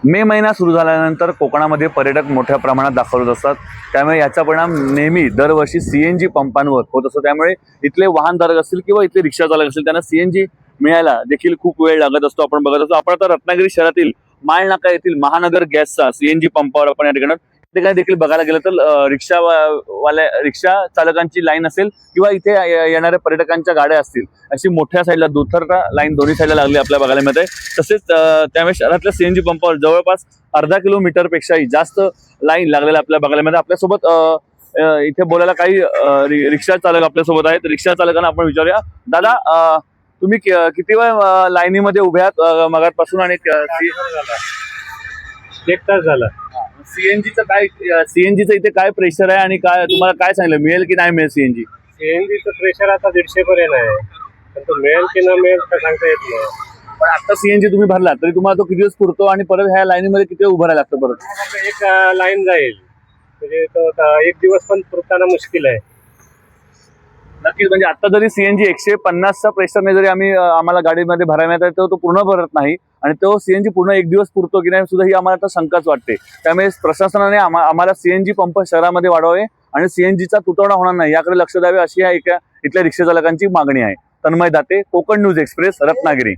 मे महिना सुरू झाल्यानंतर कोकणामध्ये पर्यटक मोठ्या प्रमाणात दाखल होत असतात. त्यामुळे याचा परिणाम नेहमी दरवर्षी CNG पंपांवर होत असतो. त्यामुळे इथले वाहनधारक असतील किंवा इथले रिक्षा चालक असतील त्यांना CNG मिळायला देखील खूप वेळ लागत असतो. आपण बघत असतो. आपण आता रत्नागिरी शहरातील माळनाका येथील महानगर गॅसचा CNG पंपावर आपण या ठिकाणी देखील बघायला गेलं तर रिक्षा चालकांची लाईन असेल किंवा इथे येणाऱ्या पर्यटकांच्या गाड्या असतील अशी मोठ्या साईडला दुतर्फा लाईन दोन्ही साईडला लागली आपल्या बघायला मिळते. तसेच त्यामुळे शहरातल्या CNG पंपावर जवळपास अर्धा किलोमीटर पेक्षाही जास्त लाईन लागलेल्या आपल्या बघायला मिळते. आपल्यासोबत इथे बोलायला काही रिक्षा चालक आपल्यासोबत आहेत. रिक्षा चालकांना आपण विचारूया. दादा, तुम्ही किती वेळ लाईनीमध्ये उभे आहात मगापासून आणि 1 तास झाला. सीएनजीचं इथे काय प्रेशर आहे आणि काय तुम्हाला काय सांगितलं मिळेल की नाही मिळेल CNG? सीएनजीचं प्रेशर आता 150 पर्यंत आहे, पण तो मिळेल की न मिळेल तर सांगता येत नाही. पण आता CNG तुम्ही भरला तरी तुम्हाला तो किती दिवस पुरतो आणि परत ह्या लाईनीमध्ये किती वेळ उभं राहायला लागतं परत? एक लाईन जाईल, म्हणजे तो 1 दिवस पण पुरताना मुश्किल आहे. नक्कीच. म्हणजे आता जरी CNG 150चा प्रेशरने जरी आम्हाला गाडीमध्ये भरायला मिळत तो पूर्ण भरत नाही आणि तो CNG पूर्ण 1 दिवस पुरतो की नाही सुद्धा ही आम्हाला आता शंकाच वाटते. त्यामुळे प्रशासनाने आम्हाला CNG पंप शहरामध्ये वाढवावे आणि CNGचा तुटवडा होणार नाही याकडे लक्ष द्यावे अशी इथल्या रिक्षा चालकांची मागणी आहे. Tanmay Date, Konkan news express, Ratnagiri.